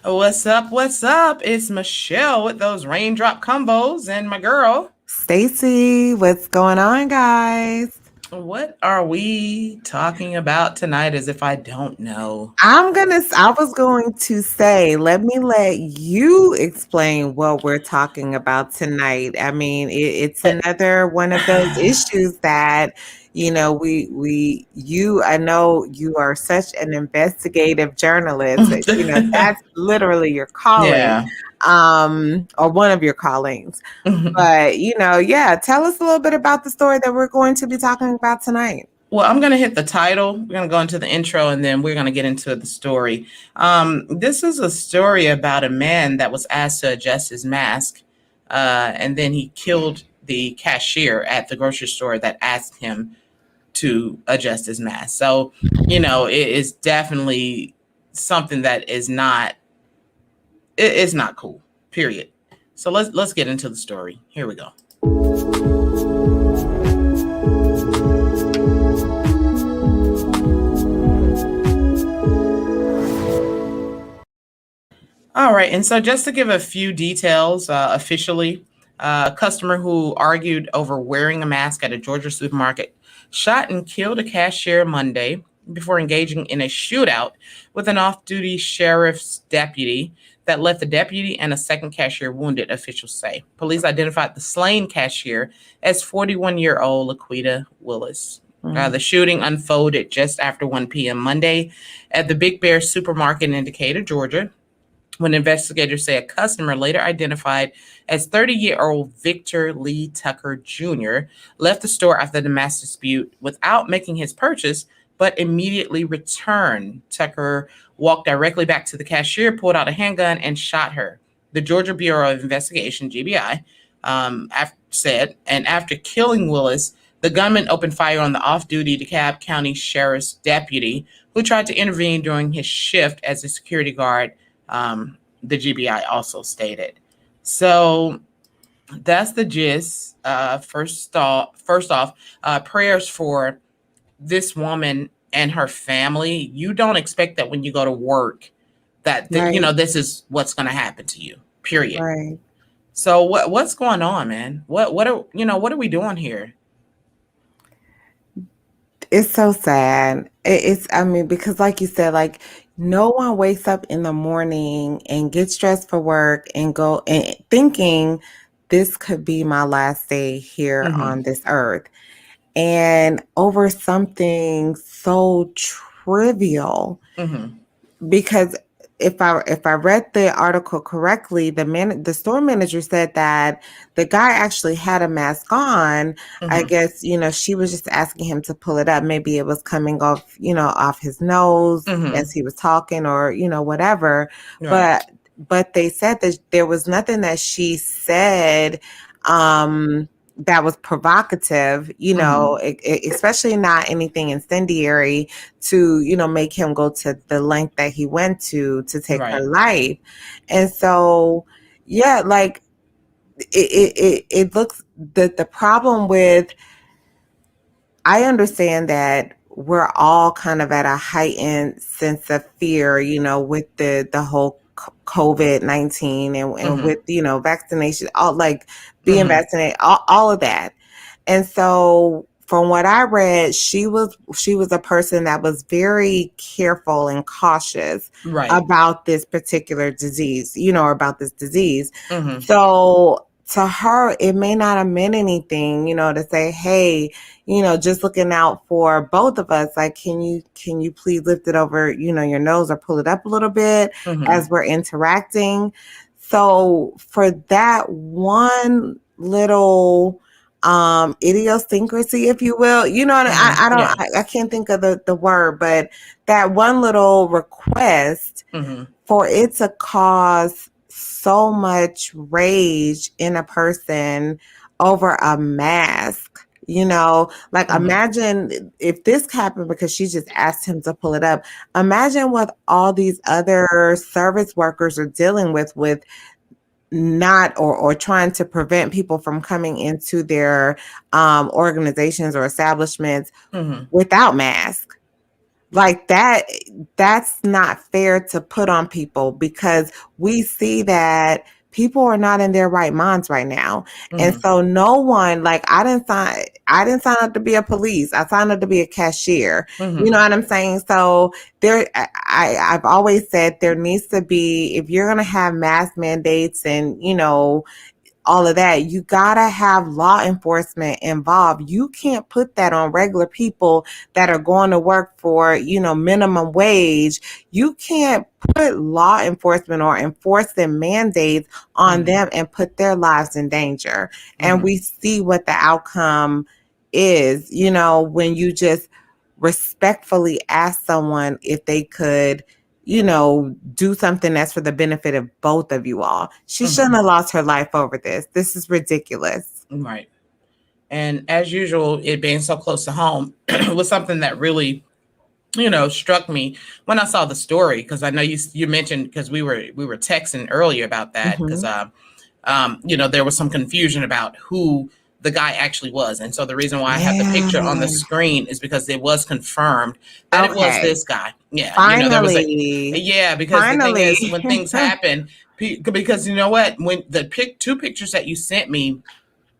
What's up? What's up? It's Michelle with those raindrop combos and my girl. Stacy, what's going on, guys? What are we talking about tonight as if I don't know? I was going to say, let you explain what we're talking about tonight. I mean, it's another one of those issues that, I know you are such an investigative journalist. That's literally your calling, Yeah. or one of your callings. But, yeah, tell us a little bit about the story that we're going to be talking about tonight. Well, I'm going to hit the title. We're going to go into the intro and then we're going to get into the story. This is a story about a man that was asked to adjust his mask, and then he killed the cashier at the grocery store that asked him to adjust his mask. So, it is definitely something that is not cool. Period. So let's get into the story. Here we go. All right, and so just to give a few details officially, a customer who argued over wearing a mask at a Georgia supermarket shot and killed a cashier Monday before engaging in a shootout with an off duty sheriff's deputy that left the deputy and a second cashier wounded, officials say. Police identified the slain cashier as 41-year-old Laquitta Willis. The shooting unfolded just after 1 p.m. Monday at the Big Bear supermarket in Decatur, Georgia, when investigators say a customer later identified as 30-year-old Victor Lee Tucker Jr. left the store after the mass dispute without making his purchase, but immediately returned. Tucker walked directly back to the cashier, pulled out a handgun, and shot her. The Georgia Bureau of Investigation, GBI, said, and after killing Willis, the gunman opened fire on the off-duty DeKalb County Sheriff's deputy who tried to intervene during his shift as a security guard, the GBI also stated. So that's the gist. First off, prayers for this woman and her family. You don't expect that when you go to work that Right, this is what's going to happen to you. Period. right. So what's going on, man? What are we doing here? It's so sad. I mean, because like you said, like no one wakes up in the morning and gets dressed for work and go and thinking this could be my last day here Mm-hmm. on this earth. And over something so trivial, Mm-hmm. because if I read the article correctly, the store manager said that the guy actually had a mask on. I Mm-hmm. guess, she was just asking him to pull it up. Maybe it was coming off, off his nose Mm-hmm. as he was talking, or, whatever. Right. But they said that there was nothing that she said that was provocative, Mm-hmm. especially not anything incendiary to, make him go to the length that he went to take her Right. life. And so, yeah, like it looks, the problem with, I understand that we're all kind of at a heightened sense of fear, with the whole COVID-19, and Mm-hmm. with, vaccination, all like being Mm-hmm. vaccinated, all of that. And so from what I read, she was a person that was very careful and cautious Right. about this particular disease, or about this disease. Mm-hmm. So to her, it may not have meant anything, to say, hey, just looking out for both of us, like, can you please lift it over, your nose, or pull it up a little bit Mm-hmm. as we're interacting. So for that one little idiosyncrasy, if you will, Mm-hmm. Yeah. I can't think of the word, but that one little request, Mm-hmm. for it to cause so much rage in a person over a mask. Like, Mm-hmm. imagine if this happened because she just asked him to pull it up. Imagine what all these other service workers are dealing with not, or trying to prevent people from coming into their organizations or establishments Mm-hmm. without masks. like that's not fair to put on people, because we see that people are not in their right minds right now. And Mm-hmm. so no one, like, I didn't sign up to be a police. I signed up to be a cashier. You Mm-hmm. know what I'm saying? So I've always said there needs to be, if you're going to have mask mandates and, all of that, you gotta have law enforcement involved. You can't put that on regular people that are going to work for, minimum wage. You can't put law enforcement or enforcing mandates on Mm-hmm. them and put their lives in danger. And Mm-hmm. we see what the outcome is, when you just respectfully ask someone if they could, do something that's for the benefit of both of you all. She Mm-hmm. shouldn't have lost her life over this. This is ridiculous. Right. And as usual, it being so close to home was something that really, struck me when I saw the story, because I know you mentioned, because we were texting earlier about that, because Mm-hmm. there was some confusion about who the guy actually was. And so the reason why I have the Yeah. picture on the screen is because it was confirmed that it was Okay. this guy. Yeah. There was Finally. yeah, because the thing is, Finally. when things happen, because you know what, when the two pictures that you sent me,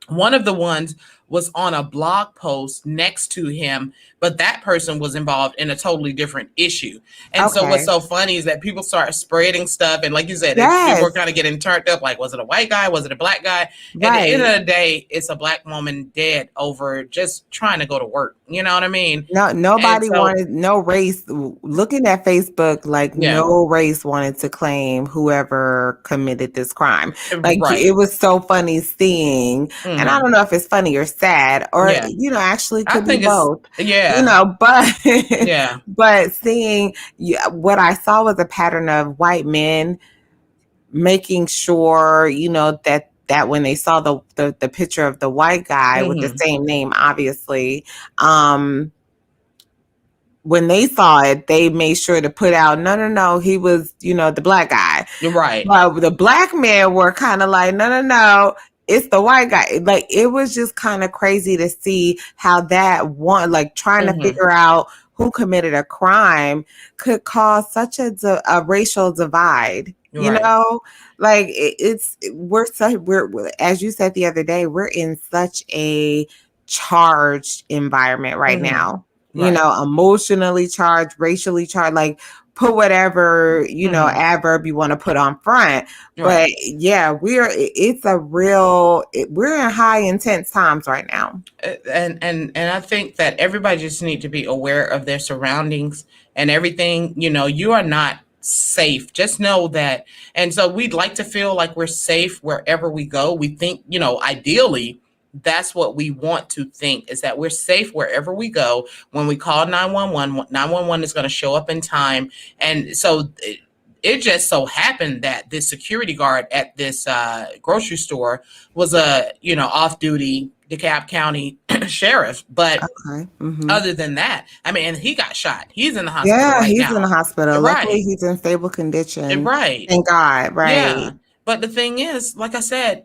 one of the ones was on a blog post next to him, but that person was involved in a totally different issue. And so what's Okay. so funny is that people start spreading stuff. And like you said, people are Yes. kind of getting turned up. Like, was it a white guy? Was it a black guy? At the end Right. of the day, it's a black woman dead over just trying to go to work. You know what I mean? No, And nobody so, wanted, no race. Looking at Facebook, like, yeah, no race wanted to claim whoever committed this crime. Like, right. it was so funny seeing, and I Hmm. don't know if it's funny or sad, or, Yeah. actually I could be think it's, both, yeah, but, yeah. but seeing, what I saw was a pattern of white men making sure, that when they saw the picture of the white guy with the Hmm. same name, obviously, when they saw it, they made sure to put out, no, no, no, he was, the black guy. Right. But the black men were kind of like, no, no, no, it's the white guy. Like, it was just kind of crazy to see how that one, like, trying to Hmm. figure out who committed a crime could cause such a racial divide. Right. Like, we're, as you said the other day, we're in such a charged environment right Hmm. now. Right. Emotionally charged, racially charged, like, put whatever, Hmm. adverb you want to put on front. Right. But yeah, we're in high intense times right now. And I think that everybody just need to be aware of their surroundings and everything. You are not safe. Just know that. And so we'd like to feel like we're safe wherever we go. We think, ideally, that's what we want to think, is that we're safe wherever we go. When we call 911, 911 is going to show up in time. And so it just so happened that this security guard at this grocery store was a off duty DeKalb County sheriff. But Okay. Mm-hmm. other than that, I mean, and he got shot. He's in the hospital Yeah, right he's in the now. hospital. Luckily, Right. he's in stable condition. Right. Thank God. Yeah. Right. But the thing is, like I said,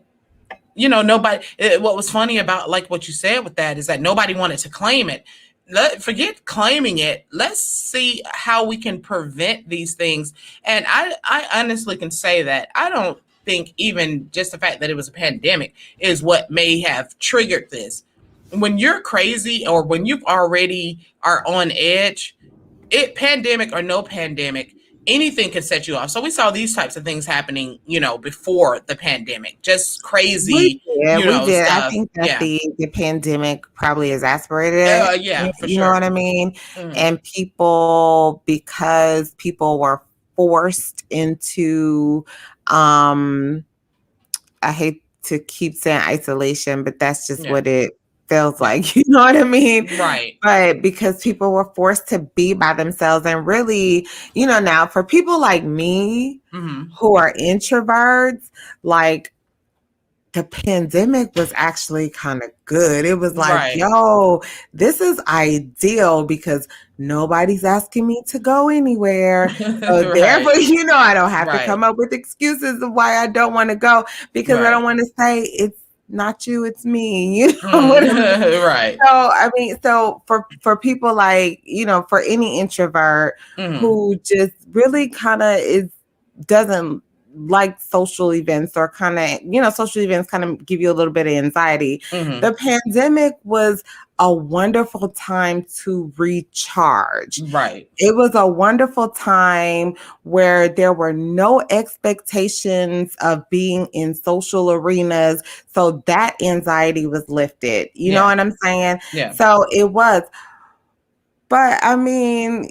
nobody, what was funny about, like, what you said with that is that nobody wanted to claim it. Forget claiming it. Let's see how we can prevent these things. And I honestly can say that I don't think even just the fact that it was a pandemic is what may have triggered this. When you're crazy, or when you already are on edge, pandemic or no pandemic, anything can set you off. So we saw these types of things happening, before the pandemic, just crazy, We did. I stuff. think that Yeah. the pandemic probably exasperated it. Yeah, for You know what sure. I mean? Hmm. And people, because people were forced into, I hate to keep saying isolation, but that's just Yeah. what it feels Yeah. like. You know what I mean? Right. But because people were forced to be by themselves, and really, now for people like me Hmm. who are introverts, like, the pandemic was actually kind of good. It was like, Right. yo, this is ideal because nobody's asking me to go anywhere. So therefore, Right. I don't have to Right. come up with excuses of why I don't want to go, because I Right. don't want to say it's not you, it's me. You know what I mean? Right. So I mean, so for people like, for any introvert who just really kind of doesn't like social events, or kind of, social events kind of give you a little bit of anxiety. The pandemic was a wonderful time to recharge. Right. It was a wonderful time where there were no expectations of being in social arenas. So that anxiety was lifted. You know what I'm saying? Yeah. So it was. But I mean,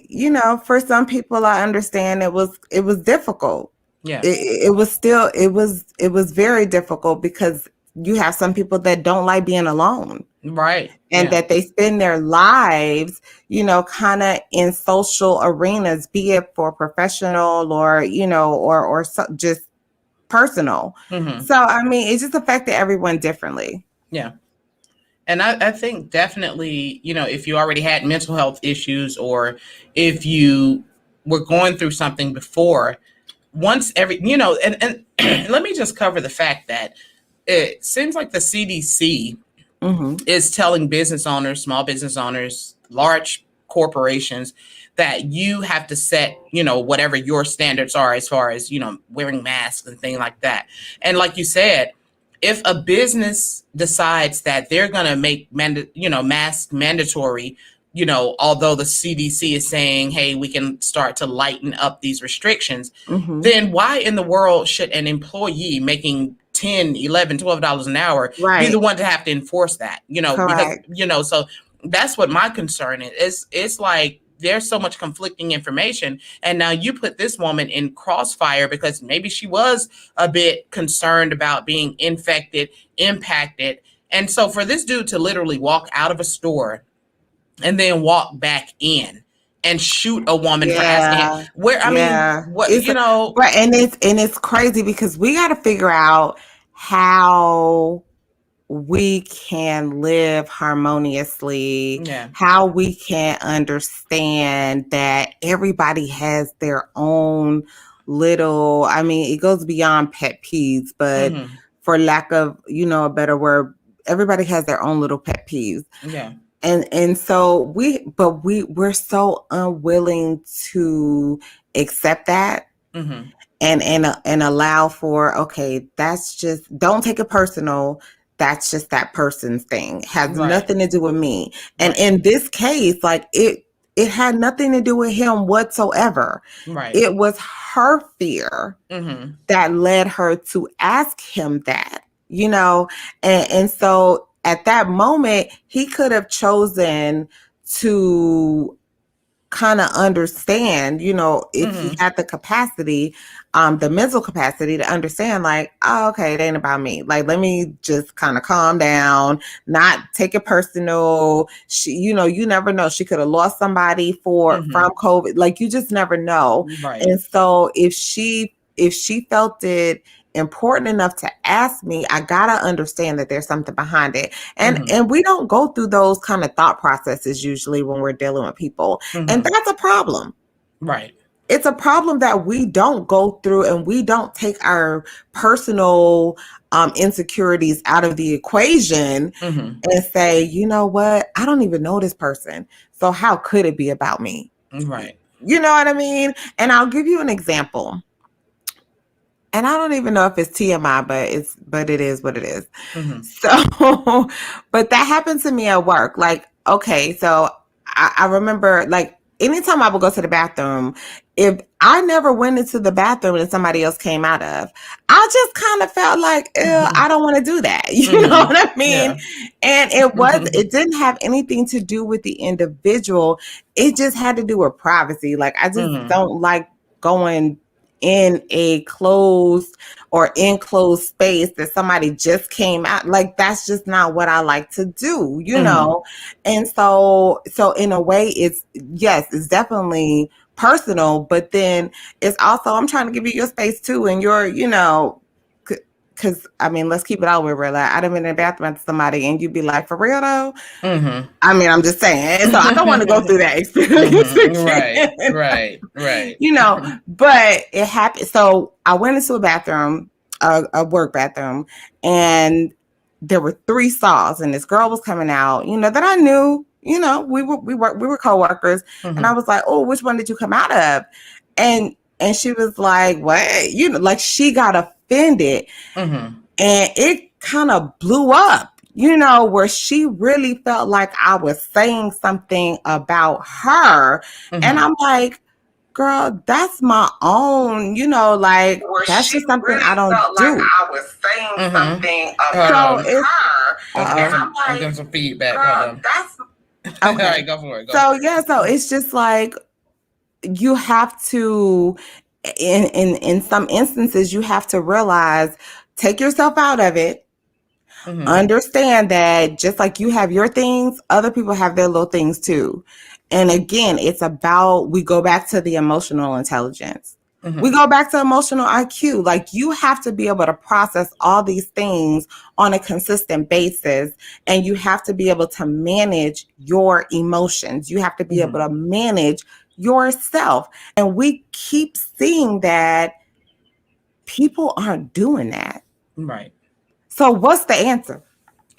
for some people, I understand it was difficult. Yeah. It was very difficult because you have some people that don't like being alone. Right. And that they spend their lives, kind of in social arenas, be it for professional or, or just personal. So, I mean, it just affected everyone differently. Yeah. And I think definitely, if you already had mental health issues, or if you were going through something before, once and let me just cover the fact that it seems like the CDC is telling business owners, small business owners, large corporations, that you have to set, whatever your standards are as far as, wearing masks and things like that. And like you said, if a business decides that they're going to make masks mandatory, although the CDC is saying, hey, we can start to lighten up these restrictions, then why in the world should an employee making $10, $11, $12 an hour be the one to have to enforce that? Correct. Because, so that's what my concern is. It's like there's so much conflicting information, and now you put this woman in crossfire because maybe she was a bit concerned about being infected, impacted. And so for this dude to literally walk out of a store and then walk back in and shoot a woman for asking where, I mean, what, right. And it's crazy because we got to figure out how we can live harmoniously, how we can understand that everybody has their own little, I mean, it goes beyond pet peeves, but for lack of, a better word, everybody has their own little pet peeves. Yeah. And so we're so unwilling to accept that. And allow for, okay, that's just, don't take it personal. That's just that person's thing. Has nothing to do with me. And in this case, like it had nothing to do with him whatsoever. Right. It was her fear that led her to ask him that, and so at that moment, he could have chosen to kind of understand, if he had the capacity, the mental capacity to understand, like, oh, okay, it ain't about me. Like, let me just kind of calm down, not take it personal. She, you never know. She could have lost somebody from COVID. Like, you just never know. Right. And so if she felt it important enough to ask me, I gotta understand that there's something behind it. And we don't go through those kind of thought processes usually when we're dealing with people. And that's a problem. Right. It's a problem that we don't go through, and we don't take our personal insecurities out of the equation and say, you know what, I don't even know this person, so how could it be about me? Right. You know what I mean? And I'll give you an example. And I don't even know if it's TMI, but it is what it is. So, but that happened to me at work. Like, okay, so I remember, like, anytime I would go to the bathroom, if I never went into the bathroom and somebody else came out of, I just kind of felt like, I don't want to do that. You know what I mean? Yeah. And it didn't have anything to do with the individual. It just had to do with privacy. Like, I just don't like going in a closed or enclosed space that somebody just came out. Like, that's just not what I like to do, you know? And so in a way, it's definitely personal, but then it's also, I'm trying to give you your space too. And you're, because, I mean, let's keep it all real. Like, I'd have been in the bathroom with somebody and you'd be like, for real though? I mean, I'm just saying. So I don't want to go through that experience. Right. But it happened. So I went into a bathroom, a work bathroom, and there were 3 stalls, and this girl was coming out, that I knew. We were coworkers, and I was like, "Oh, which one did you come out of?" And she was like, "What?" Like she got offended, and it kind of blew up. Where she really felt like I was saying something about her, and I'm like, girl, that's my own, like that's just something I don't do. Like I was saying something about her. I'm getting some feedback. Girl, that's okay. All right, go for it. So it's just like you have to, in some instances, you have to realize, take yourself out of it. Understand that just like you have your things, other people have their little things too. And again, it's about, we go back to the emotional intelligence. We go back to emotional IQ. Like you have to be able to process all these things on a consistent basis. And you have to be able to manage your emotions. You have to be able to manage yourself. And we keep seeing that people aren't doing that. Right. So what's the answer?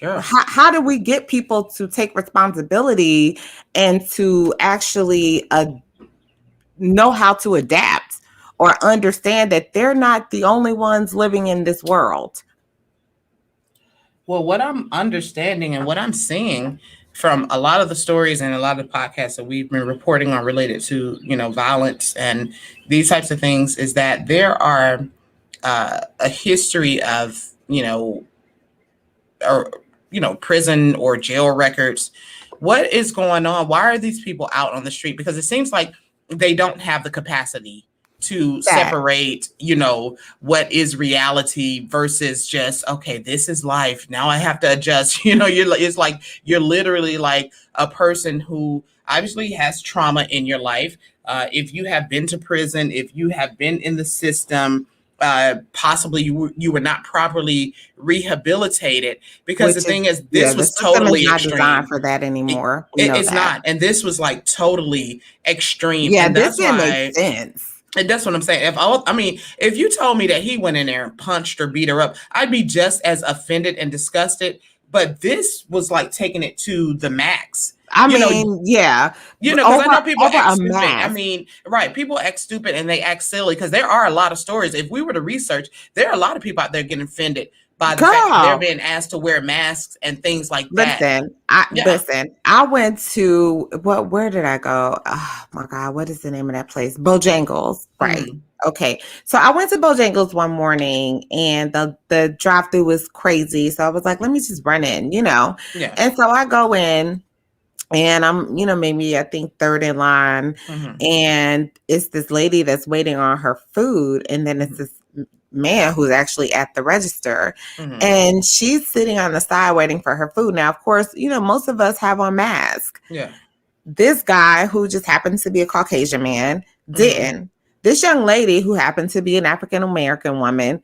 How do we get people to take responsibility and to actually know how to adapt or understand that they're not the only ones living in this world? Well, what I'm understanding and what I'm seeing from a lot of the stories and a lot of the podcasts that we've been reporting on related to, violence and these types of things is that there are a history of, prison or jail records. What is going on? Why are these people out on the street? Because it seems like they don't have the capacity to separate, what is reality versus just, okay, this is life. Now I have to adjust. It's like you're literally like a person who obviously has trauma in your life. If you have been to prison, if you have been in the system, possibly you were not properly rehabilitated, because the thing is, this was totally not extreme. Designed for that anymore. It's not, and this was like totally extreme. Yeah, and this didn't make sense. And that's what I'm saying. If you told me that he went in there and punched or beat her up, I'd be just as offended and disgusted. But this was like taking it to the max. Yeah. Because I know people act stupid. Right. People act stupid and they act silly because there are a lot of stories. If we were to research, there are a lot of people out there getting offended by the fact that they're being asked to wear masks and things like that. Listen, I went to, where did I go? Oh my God, what is the name of that place? Bojangles, right? Okay. So I went to Bojangles one morning and the drive-thru was crazy. So I was like, let me just run in, Yeah. And so I go in. And I'm, maybe I think third in line. And it's this lady that's waiting on her food. And then it's this man who's actually at the register. And she's sitting on the side waiting for her food. Now, of course, most of us have on masks. Yeah. This guy who just happens to be a Caucasian man didn't. This young lady who happened to be an African American woman,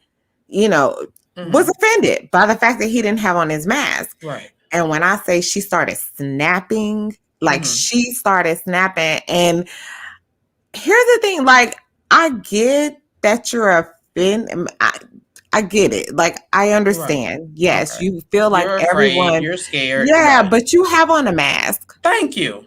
was offended by the fact that he didn't have on his mask. Right. And when I say she started snapping, she started snapping. And here's the thing, I get that you're offended. I get it. I understand. Right. Yes, okay. You feel like you're everyone. You're scared. Yeah, right. But you have on a mask. Thank you.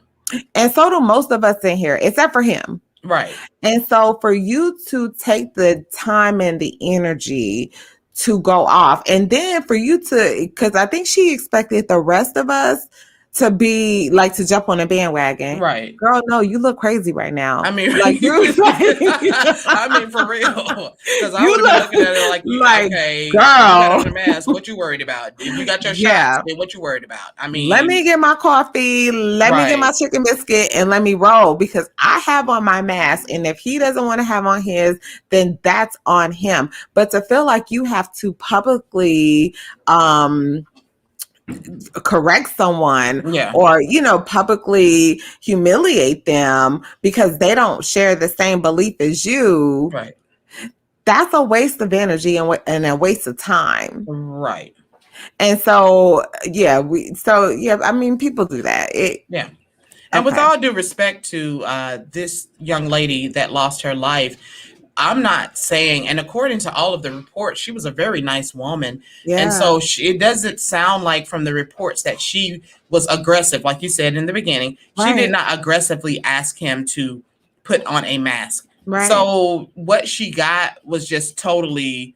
And so do most of us in here, except for him. Right. And so for you to take the time and the energy to go off, and then for you to, because I think she expected the rest of us to be to jump on a bandwagon. Right. Girl, no, you look crazy right now. I mean, you're for real. Because I would be looking at it okay, girl, you got a mask. What you worried about? If you got your shots, then what you worried about? I mean, let me get my coffee, let me get my chicken biscuit, and let me roll, because I have on my mask, and if he doesn't want to have on his, then that's on him. But to feel like you have to publicly correct someone or publicly humiliate them because they don't share the same belief as you, right, that's a waste of energy and a waste of time, right? And so I mean, people do that. And with all due respect to this young lady that lost her life, I'm not saying, and according to all of the reports, she was a very nice woman. And Yeah. so it doesn't sound like from the reports that she was aggressive. Like you said in the beginning, she did Right. not aggressively ask him to put on a mask. Right. So what she got was just totally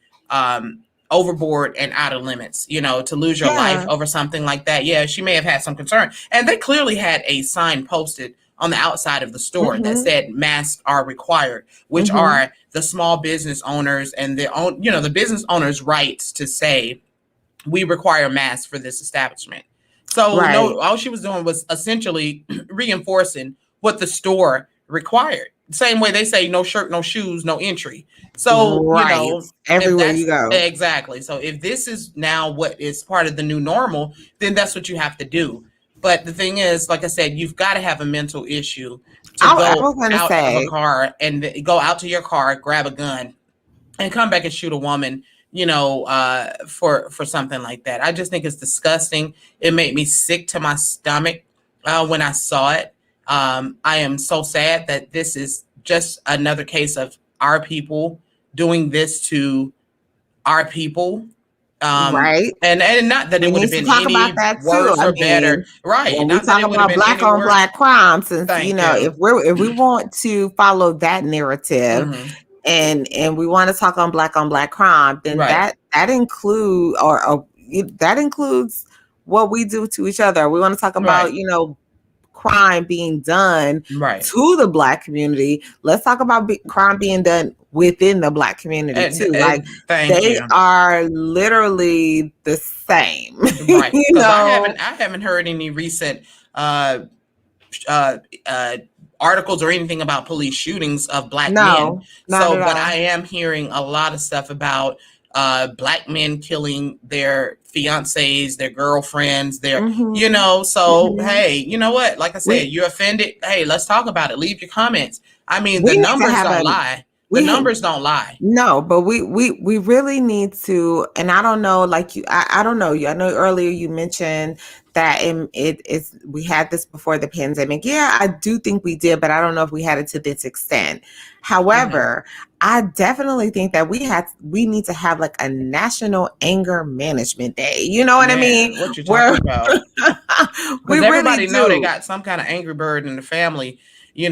overboard and out of limits, to lose your life Yeah. over something like that. Yeah, she may have had some concern. And they clearly had a sign posted on the outside of the store that Mm-hmm. said masks are required, which Mm-hmm. are the small business owners and the business owners' rights to say we require masks for this establishment. So Right. no, all she was doing was essentially reinforcing what the store required. Same way they say no shirt, no shoes, no entry. So, Right. if Everywhere you that's go. exactly. So if this is now what is part of the new normal, then that's what you have to do. But the thing is, like I said, you've got to have a mental issue to I go was gonna out of a say, car and go out to your car, grab a gun, and come back and shoot a woman, for something like that. I just think it's disgusting. It made me sick to my stomach when I saw it. I am so sad that this is just another case of our people doing this to our people. right. And not that We it would need have to been talk about any that too. worse I or better, mean, right? when we Not that talk it would have about been black any on worse. black crime, since Thank you. if we want to follow that narrative, Hmm. and we want to talk on black crime, then Right, that include or that includes what we do to each other. We want to talk about, right, crime being done right. to the black community. Let's talk about crime being done within the black community too. Like, And thank they you. are literally the same. Right, you because I know? haven't I haven't heard any recent uh, uh, uh, articles or anything about police shootings of black men. No, not So, at but all. I am hearing a lot of stuff about black men killing their fiancés, their girlfriends, Mm-hmm. So, Mm-hmm. hey, you know what? Like I said, We you're offended. Hey, let's talk about it. Leave your comments. I mean, the we need to numbers have don't a lie. The we numbers don't lie. No, but we really need to, and I don't know, like I don't know you. I know earlier you mentioned that it's we had this before the pandemic. Yeah, I do think we did, but I don't know if we had it to this extent. Hmm. However, I definitely think that we need to have like a national anger management day. You know what I mean? Man, what you Where talking about? we Because really everybody know they do. got some kind of angry bird in the family. They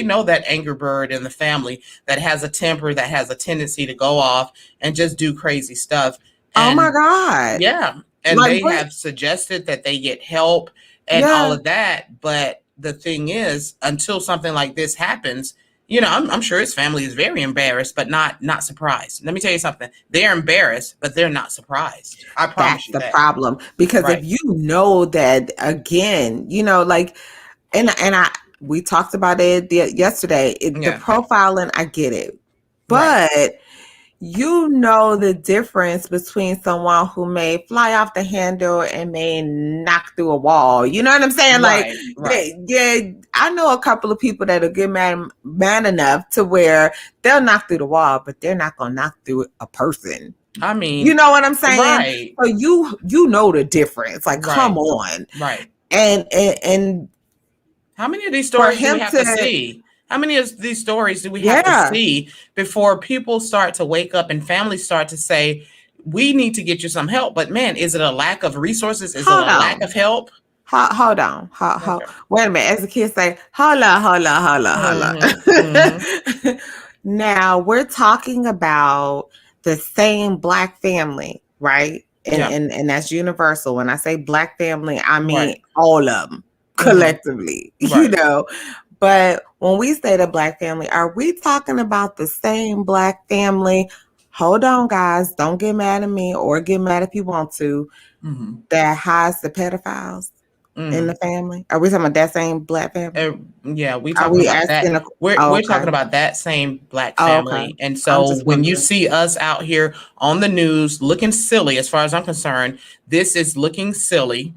know that angry bird in the family that has a temper, that has a tendency to go off and just do crazy stuff. Oh my And God. yeah, and Like they what? have suggested that they get help and all Yeah. of that. But the thing is, until something like this happens, I'm sure his family is very embarrassed, but not surprised. Let me tell you something. They're embarrassed, but they're not surprised. I promise That's you the that. problem. Because if Right. you know that, again, like, and I we talked about it yesterday. The Yeah. profiling, I get it, Right. but you know the difference between someone who may fly off the handle and may knock through a wall. You know what I'm saying? Like, Right. Right. yeah, I know a couple of people that'll get mad enough to where they'll knock through the wall, but they're not gonna knock through a person. I You mean, know what I'm saying? right. So you know the difference. Like, come Right. on. Right. And How many of these for stories do we him have to to, see? How many of these stories do we have to yeah, see before people start to wake up and families start to say, we need to get you some help? But man, is it a lack of resources? Is it hold a lack on. of help? Hold on. Okay. Wait a minute. As the kids say, hold Mm-hmm. Mm-hmm. on. Now we're talking about the same black family, right? And, Yeah. and that's universal. When I say black family, I mean Right. all of them Mm-hmm. collectively, Right. But when we say the black family, are we talking about the same black family? Hold on, guys. Don't get mad at me, or get mad if you want to, Mm-hmm. that hides the pedophiles in Mm-hmm. the family. Are we talking about that same black family? Yeah, we Are talking we about that. asking We're oh, okay. talking about that same black Oh, okay. family. And I'm so just when you wondering. see us out here on the news looking silly, as far as I'm concerned, this is looking silly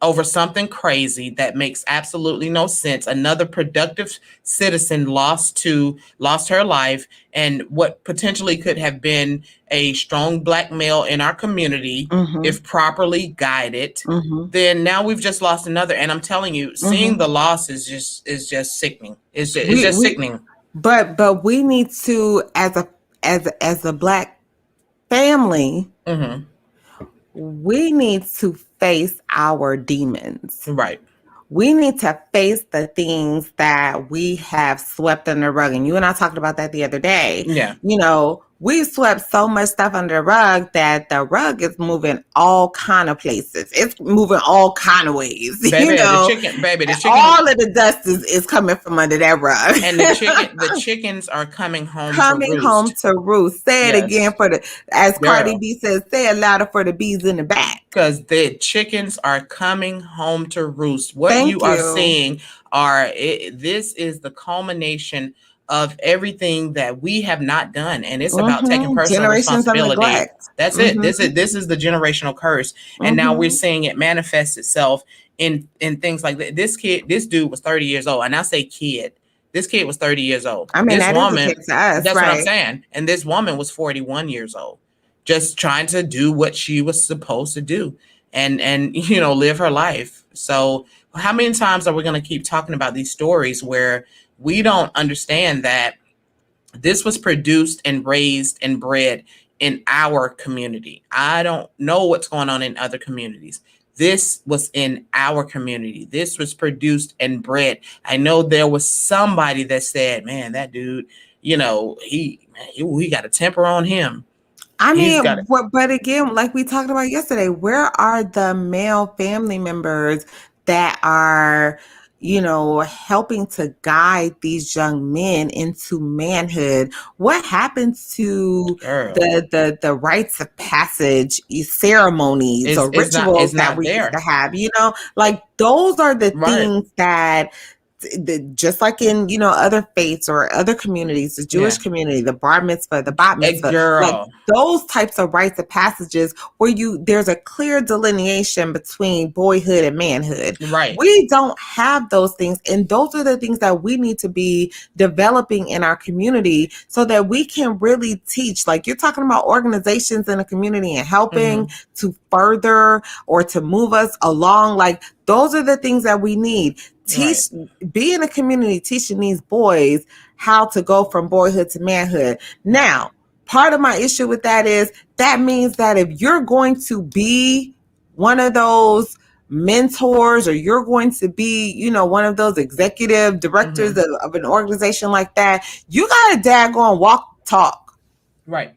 over something crazy that makes absolutely no sense. Another productive citizen lost her life, and what potentially could have been a strong black male in our community, Mm-hmm. if properly guided. Mm-hmm. Then now we've just lost another. And I'm telling you, seeing Mm-hmm. the loss is just sickening. It's We just we sickening. But we need to, as a Black family, Mm-hmm. we need to face our demons. Right. We need to face the things that we have swept under the rug. And you and I talked about that the other day. Yeah. You know, we swept so much stuff under the rug that the rug is moving all kind of places. It's moving all kind of ways. Baby, You know, the chicken, all of the dust is coming from under that rug. and the chickens are coming home to Coming home roost. to roost. Say it again Yes, as Cardi girl. B says, say it louder for the bees in the back. Because the chickens are coming home to roost. What you Thank are you. seeing this is the culmination of everything that we have not done, and it's about taking personal Generations of responsibility. neglect. That's it. This is the generational curse, and now we're seeing it manifest itself in things like that. This dude was 30 years old, and I say kid. This kid was 30 years old. I mean, This that woman, is a kid to us, that's what I'm right? saying, and this woman was 41 years old, just trying to do what she was supposed to do and live her life. So how many times are we going to keep talking about these stories where we don't understand that this was produced and raised and bred in our community? I don't know what's going on in other communities. This was in our community. This was produced and bred. I know there was somebody that said, man, that dude, he got a temper on him. I He's got mean, it. but again, like we talked about yesterday, where are the male family members that are, helping to guide these young men into manhood? What happens to Girl, the rites of passage ceremonies or it's rituals that not we used there. to have? Like those are the Right. things that just like in other faiths or other communities, the Jewish community, the bar mitzvah, the bat mitzvah, like Girl. those types of rites of passages where there's a clear delineation between boyhood and manhood. Right. We don't have those things, and those are the things that we need to be developing in our community so that we can really teach. Like you're talking about organizations in a community and helping to further or to move us along. Like those are the things that we need. Be in a community teaching these boys how to go from boyhood to manhood. Now, part of my issue with that is that means that if you're going to be one of those mentors or you're going to be, one of those executive directors of an organization like that, you got to daggone walk talk. Right.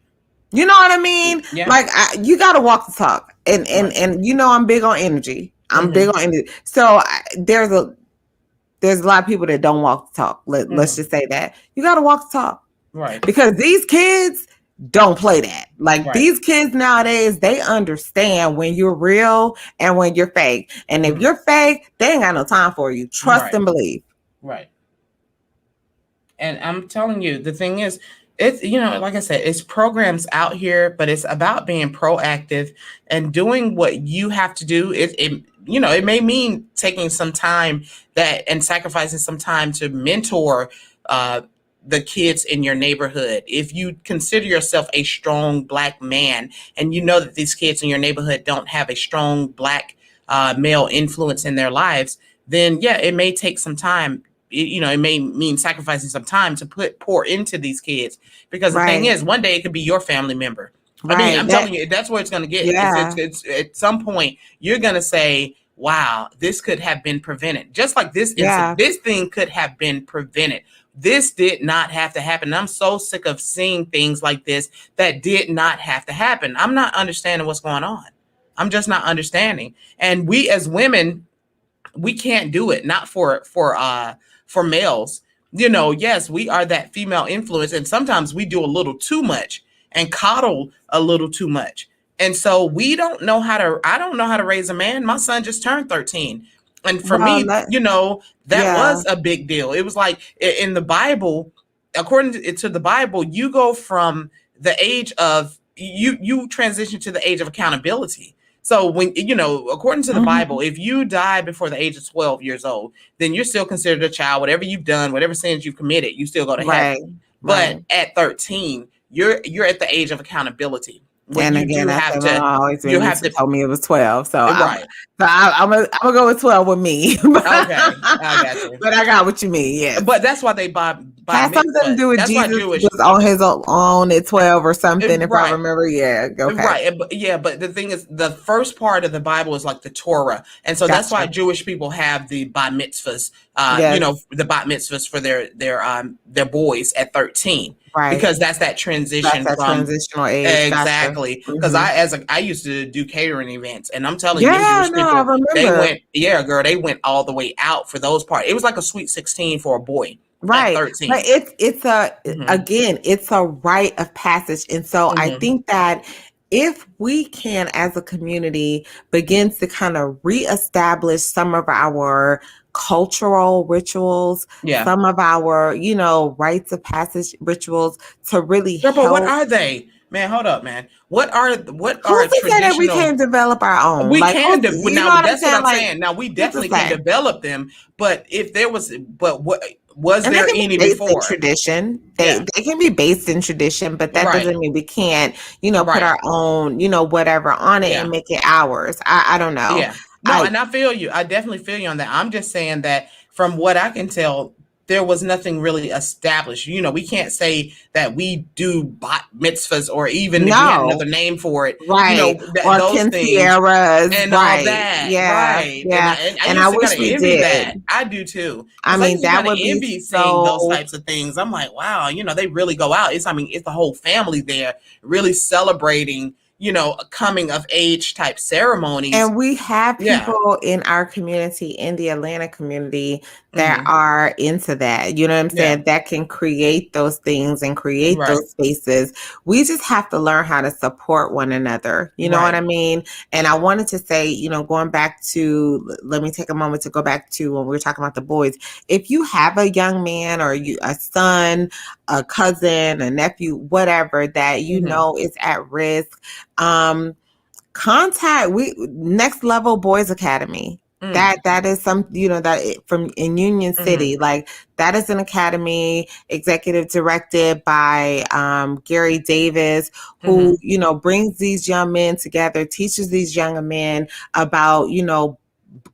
You know what I mean? Yeah. Like you got to walk the talk. And I'm big on energy. I'm big on energy. So there's a lot of people that don't walk the talk. Let's just say that. You got to walk the talk. Right. Because these kids don't play that. Like these kids nowadays, they understand when you're real and when you're fake. And if you're fake, they ain't got no time for you. Trust and believe. Right. And I'm telling you, the thing is, it's, like I said, it's programs out here, but it's about being proactive and doing what you have to do. It may mean taking some time and sacrificing some time to mentor the kids in your neighborhood. If you consider yourself a strong Black man and you know that these kids in your neighborhood don't have a strong Black male influence in their lives, then yeah, it may take some time. It may mean sacrificing some time to pour into these kids, because the thing is, one day it could be your family member. I mean, I'm telling you, that's where it's going to get. Yeah. It's at some point you're going to say, wow, this could have been prevented. Just like this incident, this thing could have been prevented. This did not have to happen. I'm so sick of seeing things like this that did not have to happen. I'm not understanding what's going on. I'm just not understanding. And we as women, we can't do it. Not for males. Yes, we are that female influence, and sometimes we do a little too much and coddle a little too much. And so I don't know how to raise a man. My son just turned 13. And for me, that was a big deal. It was like in the Bible, according to the Bible, you go from the age of, you transition to the age of accountability. So when, according to the Bible, if you die before the age of 12 years old, then you're still considered a child. Whatever you've done, whatever sins you've committed, you still go to heaven. But at 13, you're at the age of accountability. When And you again, do I have said my to, mom always you made me have to to, told me it was 12. So right. I'm gonna go with 12 with me. Okay, I got you. But I got what you mean. Yes. But that's why they buy Has something to mitzvahs. do with That's why Jesus Jewish, was on his own at 12 or something, if I right. remember. Yeah. Okay. Right. Yeah, but the thing is, the first part of the Bible is like the Torah. And so that's why Gotcha. Jewish people have the bat mitzvahs, Yes. the bat mitzvahs for their boys at 13, Right. because that's that That's transition that from transitional age. Gotcha. exactly. Because Hmm. I used to do catering events, and I'm telling you, them Yeah, Jewish no, I people, they remember. went, yeah, girl, they went all the way out for those parts. It was like a sweet 16 for a boy at Right. But 13. it's a Hmm. again, it's a rite of passage. And so I Hmm. think that if we can as a community begin to kind of reestablish some of our cultural rituals, Yeah. some of our, rites of passage rituals to really Girl, but what help. are they? Man, hold up, man. What are Who's to say that we traditional? can't develop our own? We Like, can you know now. what I'm That's what saying? I'm Like, saying. Now we who's to definitely can say? develop them. But if there was, but what was And they there can be any based in before? tradition. They Yeah. they can be based in tradition, but that Right. doesn't mean we can't, put Right. our own, whatever on it and Yeah. make it ours. I don't know. Yeah. No, I and I feel you. I definitely feel you on that. I'm just saying that from what I can tell, there was nothing really established. We can't say that we do bat mitzvahs, or even if we had no, another name for it, right. Or those things quinceañeras, and all right. that. Yeah, Right. And yeah. I And I used to wish kind of we envy that. did. I do too. I Because I mean, used to that kind of would be envy seeing those so. types of things. I'm like, wow, they really go out. It's the whole family there really celebrating, a coming of age type ceremonies. And we have Yeah. people in our community, in the Atlanta community, that Hmm. are into that. You know what I'm Yeah. saying? That can create those things and create Right. those spaces. We just have to learn how to support one another. You know what I Right. mean? And I wanted to say, going back to, let me take a moment to go back to when we were talking about the boys. If you have a young man or a son, a cousin, a nephew, whatever, that Hmm. is at risk, contact we Next Level Boys Academy. Mm. That is some, from in Union Hmm. City. Like, that is an academy executive directed by Gary Davis, who, Hmm. brings these young men together, teaches these young men about,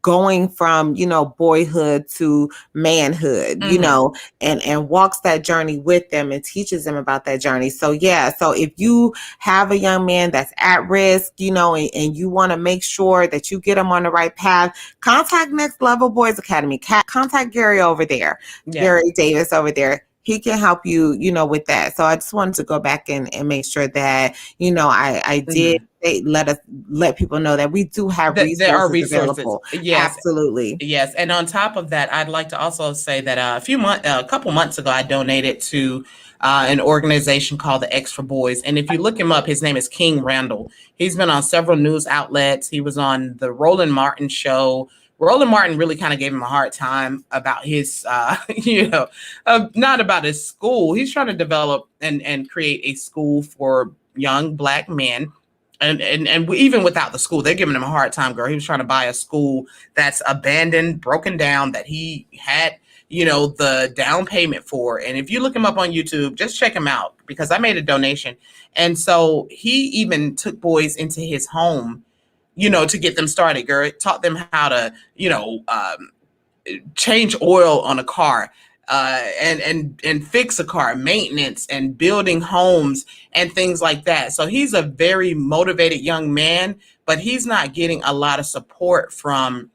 going from, boyhood to manhood, Hmm. and walks that journey with them and teaches them about that journey. So yeah, so if you have a young man that's at risk, and you want to make sure that you get them on the right path, contact Next Level Boys Academy. Contact Gary over there, Yeah. Gary Davis over there. He can help you, with that. So I just wanted to go back and make sure that, I did Hmm. let people know that we do have There are resources resources. available. Yes. Absolutely. Yes, and on top of that, I'd like to also say that a couple months ago, I donated to an organization called the Extra Boys, and if you look him up, his name is King Randall. He's been on several news outlets. He was on the Roland Martin show. Roland Martin really kind of gave him a hard time about his, not about his school. He's trying to develop and create a school for young Black men, and even without the school, they're giving him a hard time, girl. He was trying to buy a school that's abandoned, broken down, that he had, the down payment for. And if you look him up on YouTube, just check him out, because I made a donation. And so he even took boys into his home, to get them started, girl. Taught them how to, change oil on a car, and fix a car, maintenance and building homes and things like that. So he's a very motivated young man, but he's not getting a lot of support from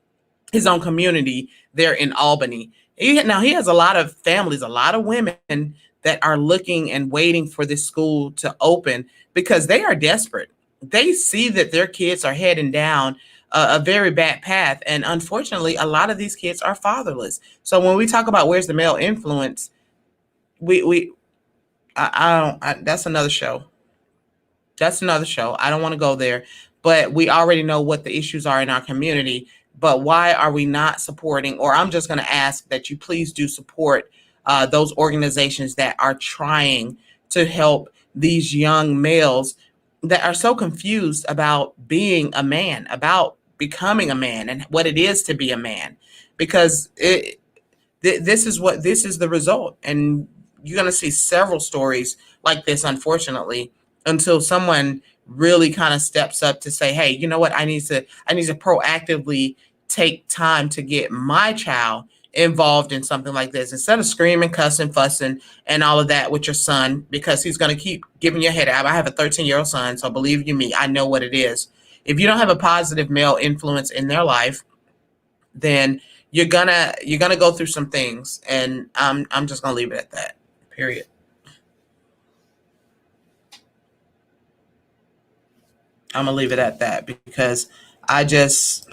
his own community there in Albany. Now he has a lot of families, a lot of women that are looking and waiting for this school to open, because they are desperate. They see that their kids are heading down a very bad path, and unfortunately, a lot of these kids are fatherless. So when we talk about where's the male influence, we I don't. That's another show. That's another show. I don't want to go there, but we already know what the issues are in our community. But why are we not supporting? Or I'm just going to ask that you please do support those organizations that are trying to help these young males that are so confused about being a man, about becoming a man, and what it is to be a man, because this is the result, and you're going to see several stories like this, unfortunately, until someone really kind of steps up to say, hey, you know what, I need to proactively take time to get my child involved in something like this instead of screaming, cussing, fussing, and all of that with your son, because he's going to keep giving you a head out. I have a 13-year-old son, so believe you me, I know what it is. If you don't have a positive male influence in their life, then you're gonna go through some things, and I'm just gonna leave it at that. Period. I'm gonna leave it at that because I just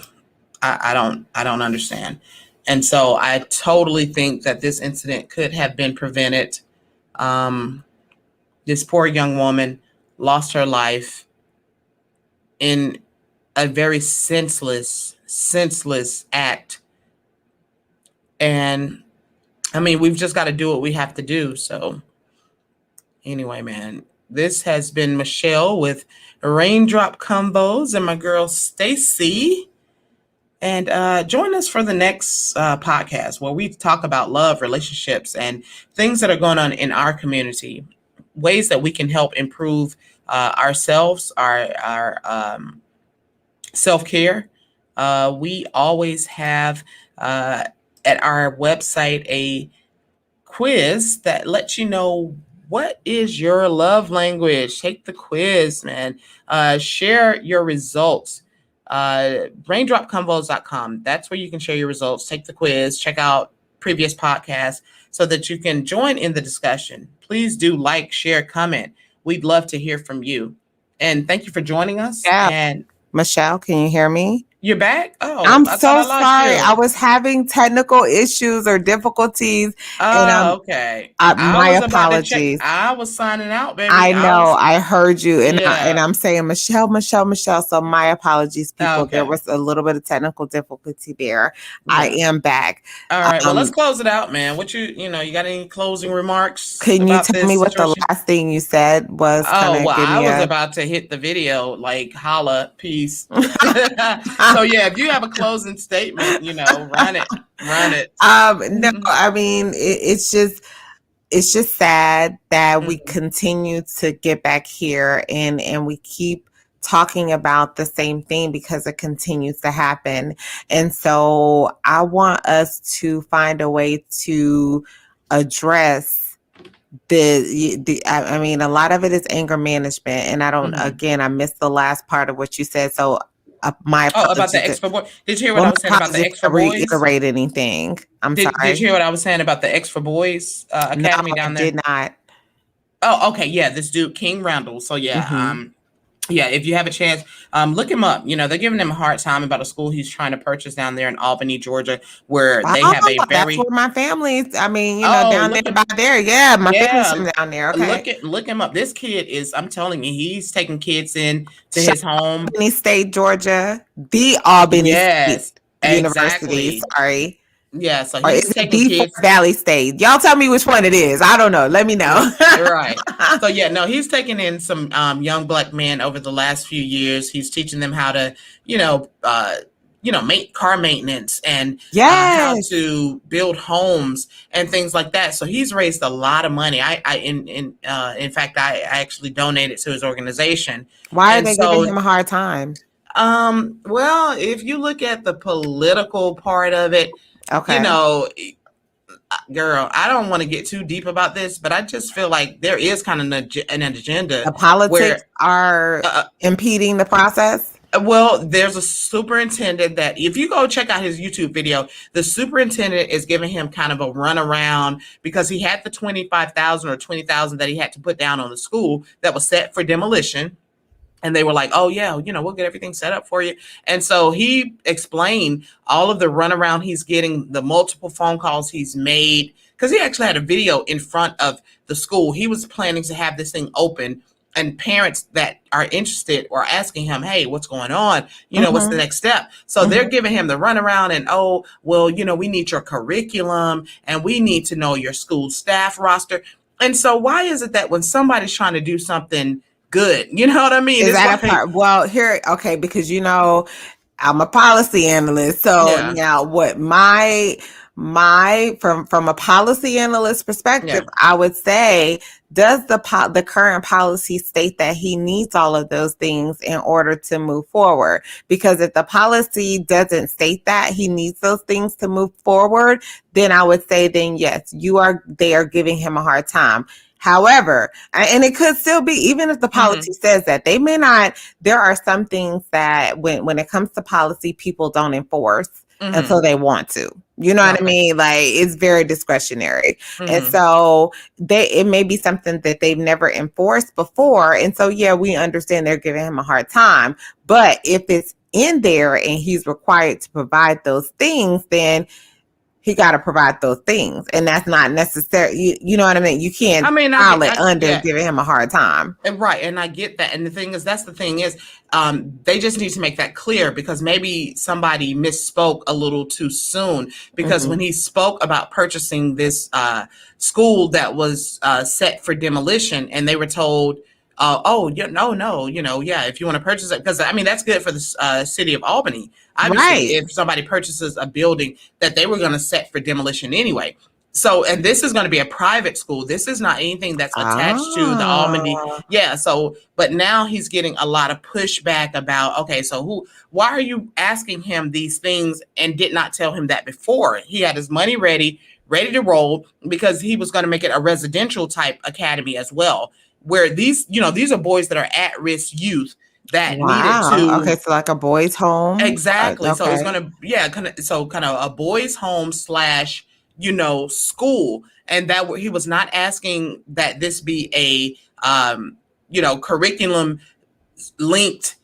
I don't understand. And so I totally think that this incident could have been prevented. Um, this poor young woman lost her life in a very senseless act. And I mean, we've just got to do what we have to do. So anyway, man, this has been Michelle with Raindrop Combos and my girl Stacy. And join us for the next podcast where we talk about love, relationships, and things that are going on in our community, ways that we can help improve ourselves, our self-care. We always have at our website a quiz that lets you know what is your love language. Take the quiz, man. Share your results. Raindropconvos.com. That's where you can share your results. Take the quiz. Check out previous podcasts so that you can join in the discussion. Please do like, share, comment. We'd love to hear from you. And thank you for joining us. Yeah. And Michelle, can you hear me? You're back? Oh, I'm so sorry. I was having technical issues or difficulties. Oh, okay. My apologies. I was signing out, baby. I know. I heard you. And, I'm saying, Michelle. So my apologies, people. Okay. There was a little bit of technical difficulty there. Yeah. I am back. All right. Well, let's close it out, man. What you got any closing remarks? Can you tell me what the last thing you said was? Oh, well, I was about to hit the video, like, holla, peace. So yeah, if you have a closing statement, run it. No, I mean, it's just sad that we continue to get back here and we keep talking about the same thing because it continues to happen. And so I want us to find a way to address I mean, a lot of it is anger management. And I don't, again, I missed the last part of what you said. So my apologies. About the extra boy. Did you hear what I was saying about the extra boys? Reiterate anything? I'm sorry. Did you hear what I was saying about the extra boys academy down there? I did not. Oh, okay. Yeah, this dude King Randall. So yeah, yeah. If you have a chance, look him up. They're giving him a hard time about a school he's trying to purchase down there in Albany, Georgia, where they have a very. That's where my family's. I mean, down there by there. Yeah, my family's down there. Okay. Look him up. This kid is. I'm telling you, he's taking kids in to his home. Albany State, Georgia, the Albany State University. Sorry. Yeah, so he's taking kids. Valley State. Y'all tell me which one it is. I don't know. Let me know. Right. So yeah, no, he's taking in some young black men over the last few years. He's teaching them how to, make car maintenance and how to build homes and things like that. So he's raised a lot of money. In fact, I actually donated to his organization. Why are they giving him a hard time? Well, if you look at the political part of it. Okay. Girl, I don't want to get too deep about this, but I just feel like there is kind of an agenda. The politics are impeding the process? Well, there's a superintendent that if you go check out his YouTube video, the superintendent is giving him kind of a runaround because he had the $25,000 or $20,000 that he had to put down on the school that was set for demolition. And they were like, oh, yeah, we'll get everything set up for you. And so he explained all of the runaround he's getting, the multiple phone calls he's made, because he actually had a video in front of the school. He was planning to have this thing open, and parents that are interested are asking him, hey, what's going on? What's the next step? So they're giving him the runaround and, oh, well, we need your curriculum and we need to know your school staff roster. And so why is it that when somebody's trying to do something good, you know what I mean? Is that a part? Well, here, okay, because I'm a policy analyst. So now what my from a policy analyst perspective, I would say, does the current policy state that he needs all of those things in order to move forward? Because if the policy doesn't state that he needs those things to move forward, then I would say, then yes, they are giving him a hard time. However, and it could still be, even if the policy says that, they may not, there are some things that when it comes to policy, people don't enforce until they want to. You know what I mean? Like, it's very discretionary. And so it may be something that they've never enforced before. And so, yeah, we understand they're giving him a hard time. But if it's in there and he's required to provide those things, then he got to provide those things. And that's not necessary. You know what I mean? You can't giving him a hard time. Right. And I get that. And that's the thing is, they just need to make that clear, because maybe somebody misspoke a little too soon, because when he spoke about purchasing this school that was set for demolition, and they were told, if you want to purchase it, because that's good for the city of Albany. Obviously, if somebody purchases a building that they were going to set for demolition anyway. So, and this is going to be a private school. This is not anything that's attached to the Albany. Yeah. So, but now he's getting a lot of pushback about, okay, so why are you asking him these things and did not tell him that before? He had his money ready to roll, because he was going to make it a residential type academy as well, where these are boys that are at-risk youth that needed to. Okay, so like a boys' home. Exactly. Okay. So it's kind of a boys' home / school, and that he was not asking that this be a curriculum linked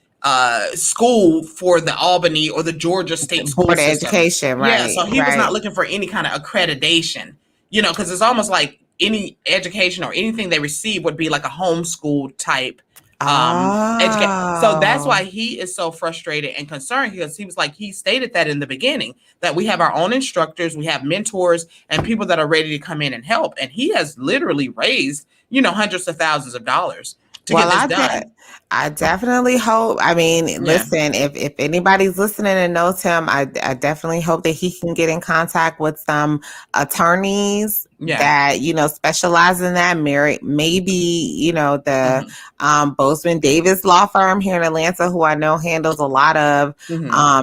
school for the Albany or the Georgia State school Board of system. Education, right? Yeah, so he was not looking for any kind of accreditation, because it's almost like any education or anything they receive would be like a homeschool type education. So that's why he is so frustrated and concerned, because he stated that in the beginning, that we have our own instructors, we have mentors and people that are ready to come in and help. And he has literally raised, hundreds of thousands of dollars to get this done. I definitely hope. Listen, if anybody's listening and knows him, I definitely hope that he can get in contact with some attorneys that, specialize in that. Maybe, the Bozeman Davis law firm here in Atlanta, who I know handles a lot of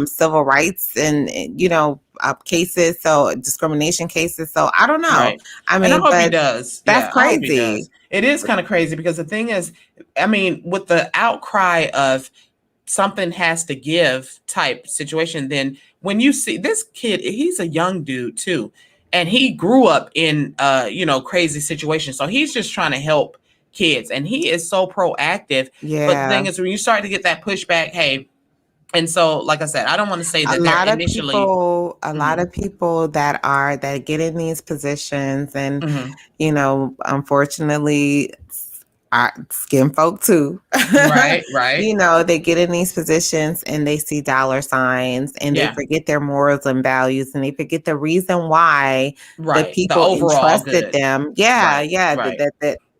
civil rights and cases, so discrimination cases. So I don't know. Right. And I hope he does. That's crazy. It is kind of crazy, because the thing is, with the outcry of something has to give type situation, then when you see this kid, he's a young dude too, and he grew up in crazy situations. So he's just trying to help kids, and he is so proactive. Yeah. But the thing is, when you start to get that pushback, hey. And so, like I said, I don't want to say that a lot of people that get in these positions, and unfortunately, are skin folk too. Right. They get in these positions and they see dollar signs, and they forget their morals and values, and they forget the reason why the people entrusted them.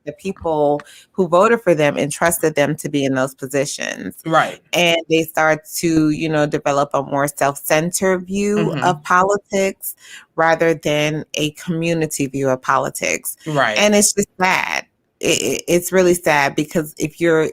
The people who voted for them entrusted them to be in those positions. Right. And they start to, develop a more self-centered view of politics rather than a community view of politics. Right. And it's just sad. It's really sad, because if you're,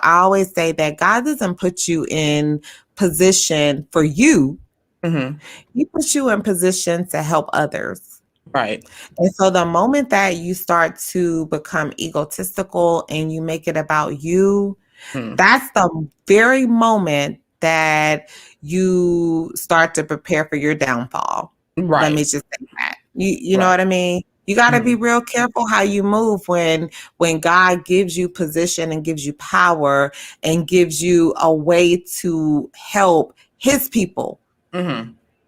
I always say that God doesn't put you in position for you. He puts you in position to help others. Right. And so the moment that you start to become egotistical and you make it about you, that's the very moment that you start to prepare for your downfall. Right. Let me just say that. You know what I mean? You got to be real careful how you move when God gives you position and gives you power and gives you a way to help his people.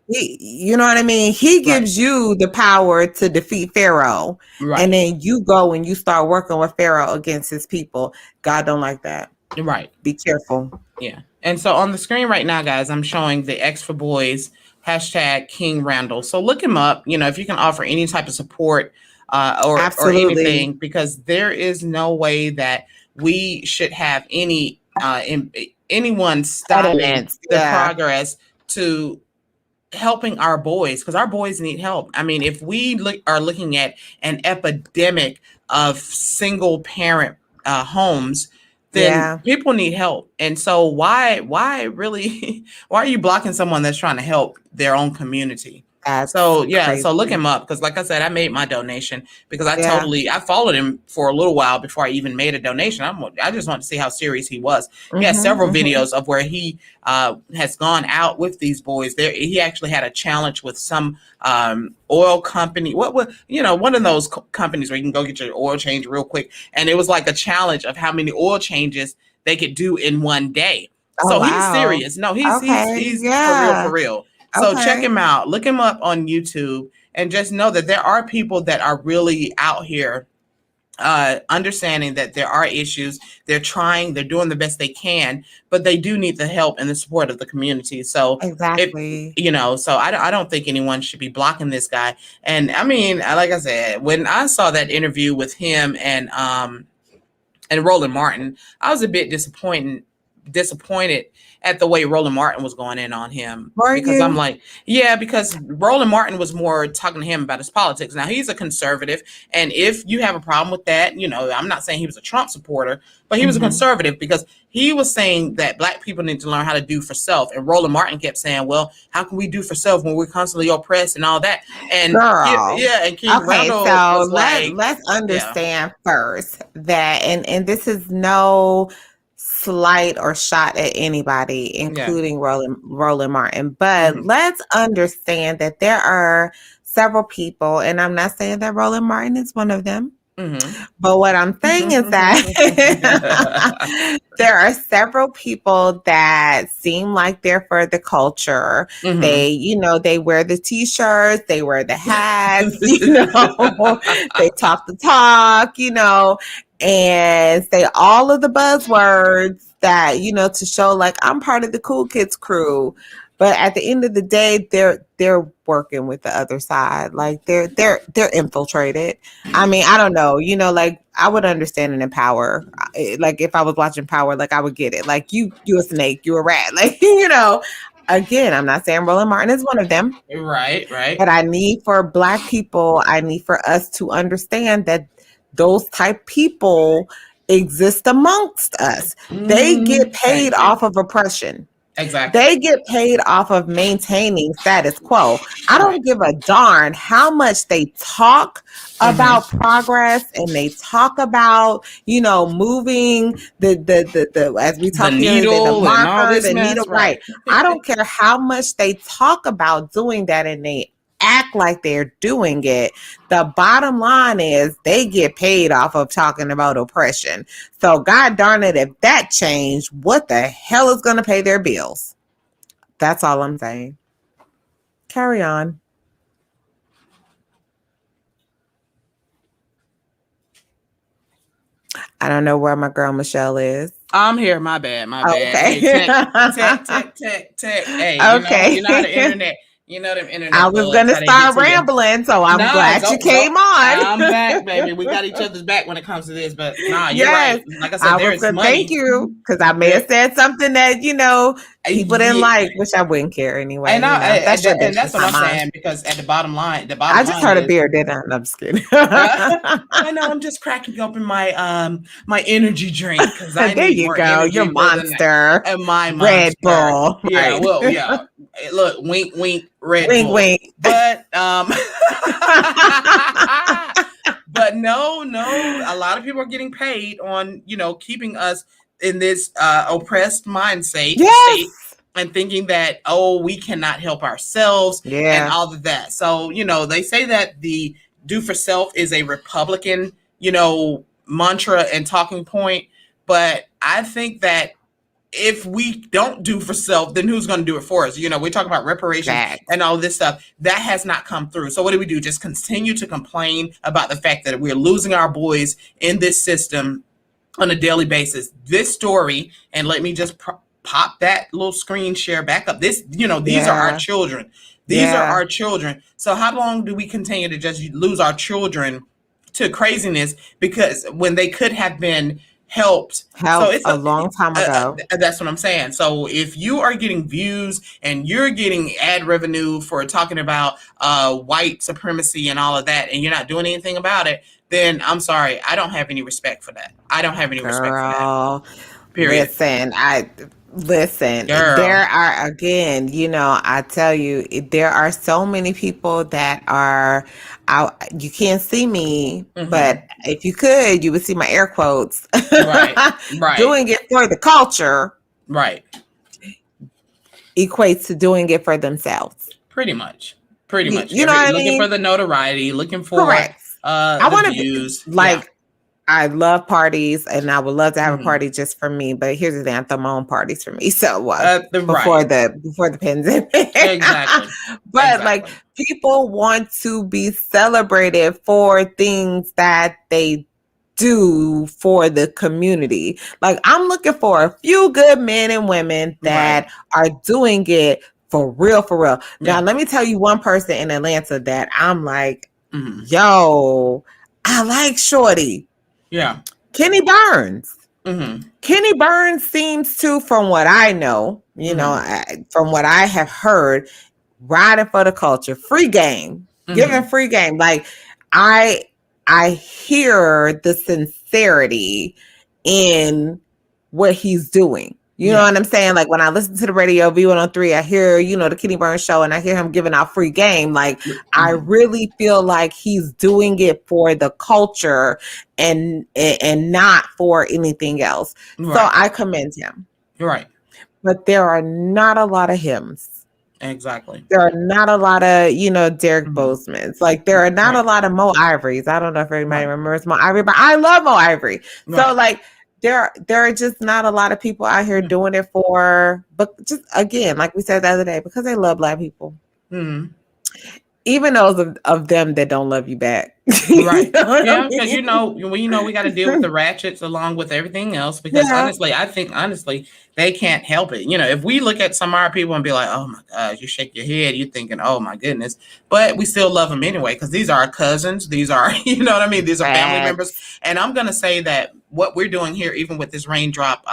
You know what I mean? He gives you the power to defeat Pharaoh. Right. And then you go and you start working with Pharaoh against his people. God don't like that. Right. Be careful. Yeah. And so on the screen right now, guys, I'm showing the X for Boys # King Randall. So look him up, if you can offer any type of support or anything, because there is no way that we should have anyone stopping the progress to helping our boys, because our boys need help. I mean, if we are looking at an epidemic of single parent homes, then Yeah, people need help. And so why really why are you blocking someone that's trying to help their own community? that's So yeah, so look crazy. him up, because like I said, I made my donation because Yeah. I followed him for a little while before I even made a donation. I just wanted to see how serious he was. He has Mhm. several Mhm. videos of where he has gone out with these boys. There, he actually had a challenge with some oil company. What one of those companies where you can go get your oil change real quick, and it was like a challenge of how many oil changes they could do in one day. Oh So he's wow. serious. No, Okay. he's for real, for Yeah. real. So check Okay. him out. Look him up on YouTube, and just know that there are people that are really out here understanding that there are issues. They're trying, they're doing the best they can, but they do need the help and the support of the community. So if Exactly. so I don't think anyone should be blocking this guy. And I mean, like I said, when I saw that interview with him and Roland Martin, I was a bit disappointed at the way Roland Martin was going in on him, Were because I'm you? like, yeah, because Roland Martin was more talking to him about his politics. Now he's a conservative, and if you have a problem with that, I'm not saying he was a Trump supporter, but he was a Mhm. conservative, because he was saying that black people need to learn how to do for self, and Roland Martin kept saying, well, how can we do for self when we're constantly oppressed and all that? And Girl. yeah, and King Okay, Randall so was let like, let's yeah, understand first that and this is no slight or shot at anybody, yeah, including Roland Martin, but hmm let's understand that there are several people, and I'm not saying that Roland Martin is one of them. hmm But what I'm saying is that there are several people that seem like they're for the culture. hmm They wear the t-shirts, they wear the hats, they talk the talk, and say all of the buzzwords that, to show like I'm part of the cool kids crew. But at the end of the day, they're working with the other side. Like they're infiltrated. I mean, I don't know. Like I would understand it in Power. Like if I was watching Power, like I would get it. Like you a snake, you a rat. Like Again, I'm not saying Roland Martin is one of them, Right, right. but I need for us to understand that those type people exist amongst us. They get paid Thank you. off of oppression. Exactly. They get paid off of maintaining status quo. I Right. don't give a darn how much they talk hmm about progress and they talk about, moving the as we The talk here, the needle and all marker, this the needle, mess. right. Right. I don't care how much they talk about doing that and they act like they're doing it. The bottom line is they get paid off of talking about oppression. So God darn it, if that changed, what the hell is gonna pay their bills? That's all I'm saying. Carry on. I don't know where my girl Michelle is. I'm here. My bad. My Oh, bad. Hey, okay. tech. Hey, you know how the Okay. internet. You know them I internet was bugs, gonna how they get start to you. rambling, so I'm No, glad you go. came on. I'm back, baby. We got each other's back when it comes to this. But nah, you're Yes, right. Like I said, I there was is gonna thank money. you because I may There, have said something that people didn't yeah, like, which I wouldn't care anyway. That's your and business, that's what not I'm mine. saying, because at the bottom I just line heard a is, beer, didn't I? No, I'm just kidding. I know I'm just cracking open my energy drink because I There need you more go. Your energy for the night. monster, And my Red monster, Bull, yeah, right? well, yeah. Look, wink, wink, Red Wink, Bull, wink. but but no, a lot of people are getting paid on keeping us in this oppressed mindset state, Yes. and thinking that, oh, we cannot help ourselves and Yeah. all of that. So they say that the do for self is a Republican mantra and talking point, but I think that if we don't do for self, then who's going to do it for us? We talk about reparations Facts. and all this stuff that has not come through. So what do we do? Just continue to complain about the fact that we're losing our boys in this system on a daily basis. This story, and let me just pop that little screen share back up. These are our Yeah. children. These are Yeah. our children. So how long do we continue to just lose our children to craziness, because when they could have been helped. So Helped it's a long time ago. that's what I'm saying. So if you are getting views and you're getting ad revenue for talking about white supremacy and all of that, and you're not doing anything about it, then I'm sorry, I don't have any respect for that. I don't have any respect for that. Girl, Period. listen. Girl. There are, again, I tell you, there are so many people that are out. You can't see me, Mm-hmm. but if you could, you would see my air quotes. Right. Right. Doing it for the culture Right. equates to doing it for themselves. Pretty much. Pretty much. You know what I Looking for mean? the notoriety, looking for Correct. I the want to views. Yeah. like. I love parties, and I would love to have a Mm-hmm. party just for me. But here's the thing: I throw my own parties for me. So before Right. the pandemic, Exactly. but Exactly. like people want to be celebrated for things that they do for the community. Like I'm looking for a few good men and women that are doing it for real, for real. Now, let me tell you one person in Atlanta that I'm like, yo, I like Shorty. Yeah. Kenny Burns. Mm-hmm. Kenny Burns seems to, from what I know, from what I have heard, riding for the culture, free game, giving free game. Like I hear the sincerity in what he's doing. You know what I'm saying? Like when I listen to the radio, V103, I hear, the Kenny Burns show, and I hear him giving out free game. Like I really feel like he's doing it for the culture and not for anything else. Right. So I commend him. Right. But there are not a lot of hymns. Exactly. There are not a lot of, Derek Bozeman's. Like there are not a lot of Mo Ivories. I don't know if everybody remembers Mo Ivory, but I love Mo Ivory. So like there are just not a lot of people out here doing it but just again, like we said the other day, because they love Black people. Even those of them that don't love you back. Right. Yeah, because we got to deal with the ratchets along with everything else. Because I think they can't help it. If we look at some of our people and be like, oh my gosh, you shake your head, you're thinking, oh my goodness, but we still love them anyway because these are our cousins. These are, you know what I mean? These are family members. And I'm gonna say that what we're doing here, even with this Raindrop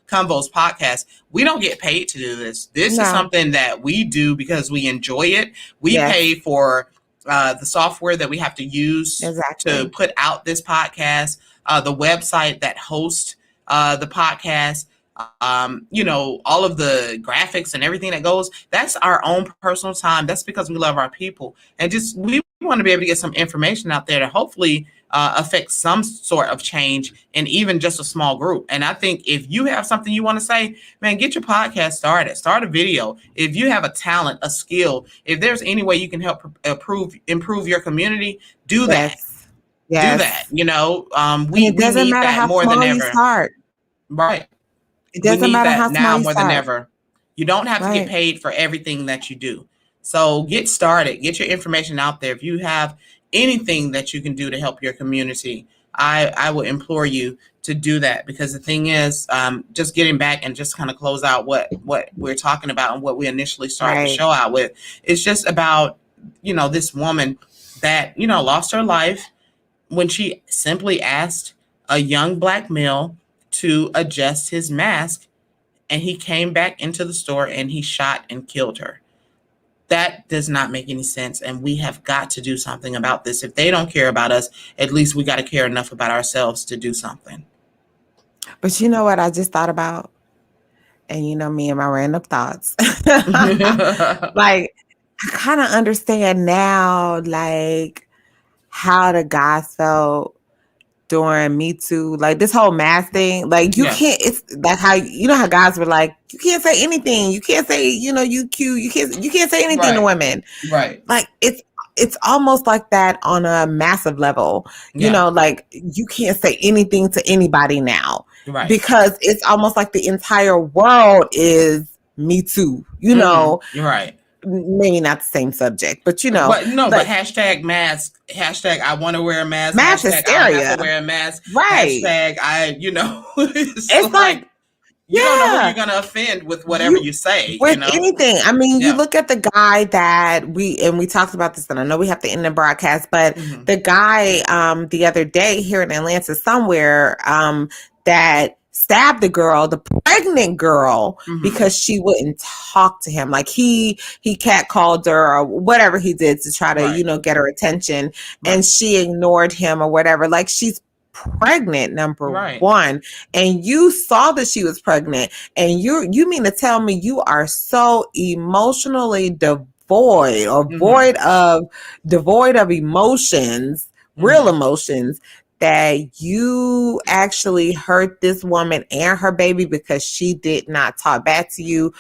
Convos podcast, we don't get paid to do this. This is something that we do because we enjoy it. We pay for the software that we have to use to put out this podcast, the website that hosts the podcast, all of the graphics and everything that goes. That's our own personal time. That's because we love our people. And just we want to be able to get some information out there to hopefully affect some sort of change in even just a small group. And I think if you have something you want to say, man, get your podcast started. Start a video. If you have a talent, a skill, if there's any way you can help improve your community, do that. Yes. Do that. We need that more than ever. Right. It doesn't matter how small you more start. than ever. You don't have to get paid for everything that you do. So get started. Get your information out there. If you have anything that you can do to help your community, I will implore you to do that, because the thing is, just getting back and just kind of close out what we're talking about and what we initially started the show out with. It's just about, this woman that, lost her life when she simply asked a young Black male to adjust his mask, and he came back into the store and he shot and killed her. That does not make any sense, and we have got to do something about this. If they don't care about us, at least we got to care enough about ourselves to do something. But you know what I just thought about? And me and my random thoughts. Like, I kind of understand now, like, how the guys felt during Me Too, like this whole mask thing. Like you can't, it's like how how guys were like, you can't say anything, you can't say, you cute, you can't say anything to women. Right. Like it's almost like that on a massive level. Like you can't say anything to anybody now. Right. Because it's almost like the entire world is Me Too, Right. Maybe not the same subject, but but hashtag mask, hashtag I want to wear a mask, mass hashtag hysteria. I have to wear a mask, right? Hashtag it's like you don't know who you're gonna offend with whatever you say. With anything. I mean, you look at the guy that we talked about this, and I know we have to end the broadcast, but the guy the other day here in Atlanta somewhere, that stabbed the girl, the pregnant girl, Mhm. because she wouldn't talk to him. Like he catcalled her or whatever he did to try to, Right. get her attention, Right. and she ignored him or whatever. Like, she's pregnant, number Right. one, and you saw that she was pregnant, and you mean to tell me you are so emotionally devoid or Mhm. devoid of emotions, real Mhm. emotions, that you actually hurt this woman and her baby because she did not talk back to you?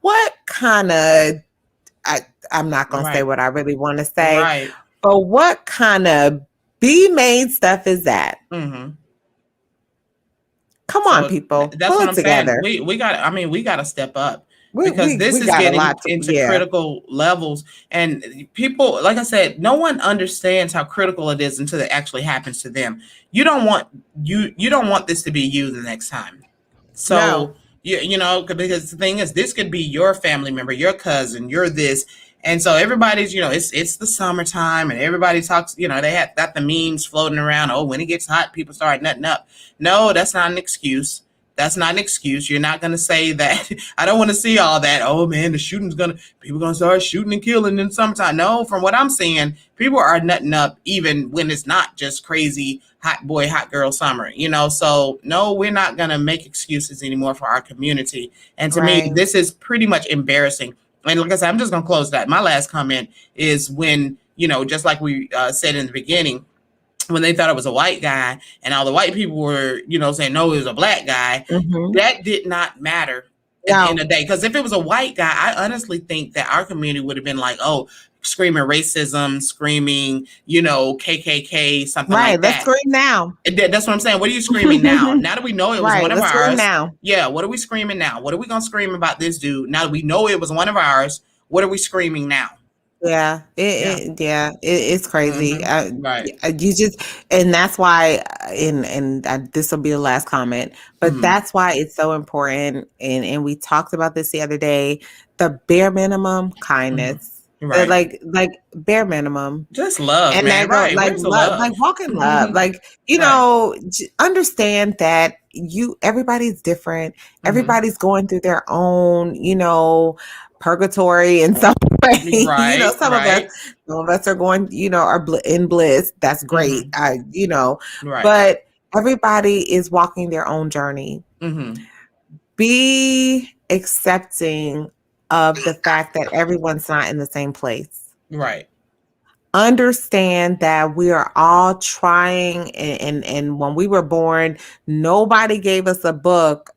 What kind of, I'm not going to say Right. what I really want to say, Right. but what kind of B-made stuff is that? Mhm. Come on, So people, that's pull what it I'm saying. together. We got. I mean, we got to step up We because we this we is got a getting lot to, into yeah. critical levels, and people, like I said, no one understands how critical it is until it actually happens to them. You don't want you don't want this to be you the next time. No. So you know, because the thing is, this could be your family member, your cousin, your this, and so everybody's, it's the summertime, and everybody talks. They have got the memes floating around. Oh, when it gets hot, people start nutting up. No, that's not an excuse. That's not an excuse. You're not going to say that. I don't want to see all that. Oh man, the shooting's people going to start shooting and killing in summertime. No, from what I'm seeing, people are nutting up even when it's not just crazy hot boy, hot girl summer. So no, we're not going to make excuses anymore for our community. And to me, Right. this is pretty much embarrassing. And like I said, I'm just going to close that. My last comment is when, just like we said in the beginning, when they thought it was a white guy and all the white people were, saying, no, it was a black guy, Mm-hmm. that did not matter at the end No. of the day. Because if it was a white guy, I honestly think that our community would have been like, oh, screaming racism, screaming, KKK, something Right. like Let's that. scream now. That's what I'm saying. What are you screaming now? Now that we know it was Right. one of Let's scream ours, now. yeah, what are we screaming now? What are we going to scream about this dude? Now that we know it was one of ours, what are we screaming now? Yeah, Yeah. it's crazy. Right. You just, and that's why, and this will be the last comment, but Mhm. that's why it's so important. And we talked about this the other day. The bare minimum Mhm. kindness, Right. like bare minimum, Just love, and man. that go Right. like Where's the love, like love? walk in love, like Right. understand that everybody's different. Mhm. Everybody's going through their own, purgatory in some way. Right. Some of us, Right. are going, are in bliss. That's great. Mhm. Right. But everybody is walking their own journey. Mhm. Be accepting of the fact that everyone's not in the same place. Right. Understand that we are all trying, and when we were born, nobody gave us a book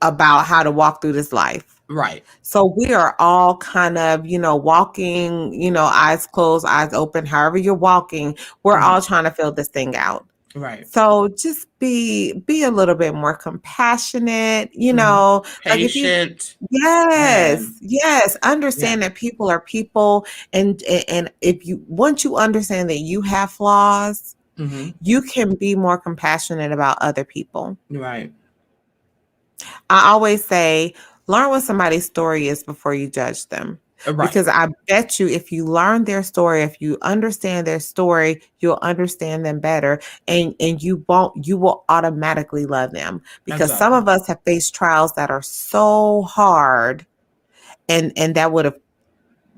about how to walk through this life. Right. So we are all kind of, walking, eyes closed, eyes open, however you're walking, we're all Mhm. trying to fill this thing out. Right. So just be a little bit more compassionate, Mhm. like if you, Patient and yes, yeah. understand that people are people, and if you, once you understand that you have flaws, Mhm. you can be more compassionate about other people. Right. I always say, learn what somebody's story is before you judge them. Right. Because I bet you if you learn their story, if you understand their story, you'll understand them better, and you will automatically love them, because some Exactly. of us have faced trials that are so hard, and that would have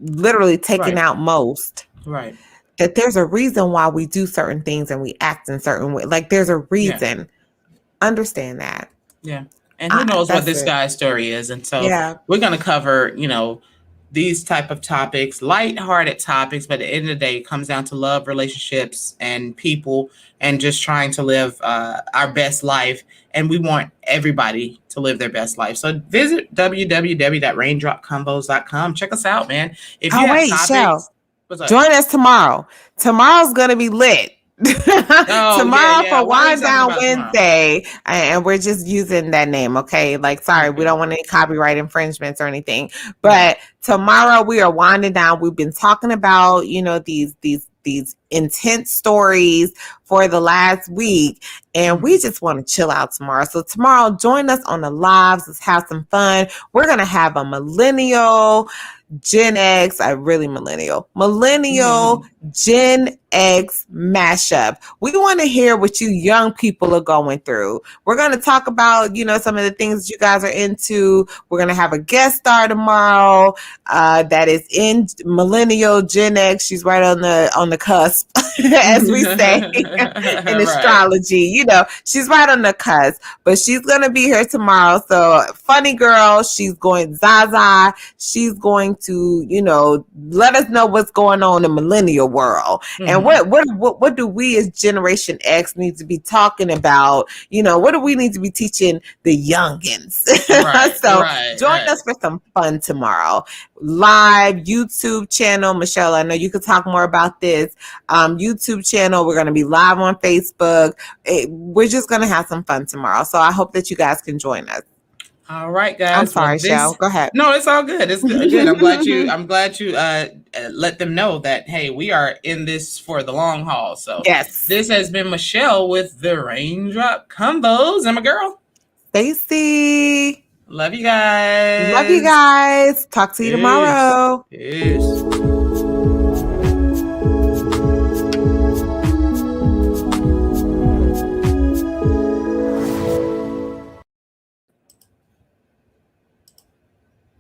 literally taken Right. out most, Right. that there's a reason why we do certain things and we act in certain ways. Like, there's a Yeah. reason. Understand that. Yeah. And who knows what That's this it. guy's story is. And so Yeah. we're going to cover, these type of topics, light-hearted topics, but at the end of the day, it comes down to love, relationships, and people, and just trying to live our best life. And we want everybody to live their best life. So visit www.raindropconvos.com. Check us out, man. If Oh you have wait, Shell. topics, what's up? Join us tomorrow. Tomorrow's gonna be lit. Oh, yeah, Tomorrow yeah. for What are we Wind talking Down about tomorrow? Wednesday, and we're just using that name, okay? Like, sorry, we Okay. don't want any copyright infringements or anything. Yeah. But tomorrow we are winding down. We've been talking about, these intense stories for the last week, and we just want to chill out tomorrow. So tomorrow, join us on the lives. Let's have some fun. We're going to have a millennial, Gen X, millennial, Gen X mashup. We want to hear what you young people are going through. We're going to talk about, some of the things you guys are into. We're going to have a guest star tomorrow that is in millennial, Gen X. She's right on the cusp, as we say in astrology. She's right on the cusp, but she's going to be here tomorrow. So funny girl, she's going Zaza. She's going to, let us know what's going on in millennial world. And what do we as Generation X need to be talking about? What do we need to be teaching the youngins? Join us for some fun tomorrow. Live YouTube channel. Michelle, I know you could talk more about this. YouTube channel. We're going to be live on Facebook. We're just going to have some fun tomorrow. So I hope that you guys can join us. All right, guys. I'm sorry, Shell. Go ahead. No, it's all good. It's good. I'm glad you let them know that, hey, we are in this for the long haul. So yes, this has been Michelle with the Raindrop Combos and my girl Stacy. Love you guys. Talk to you tomorrow. Peace.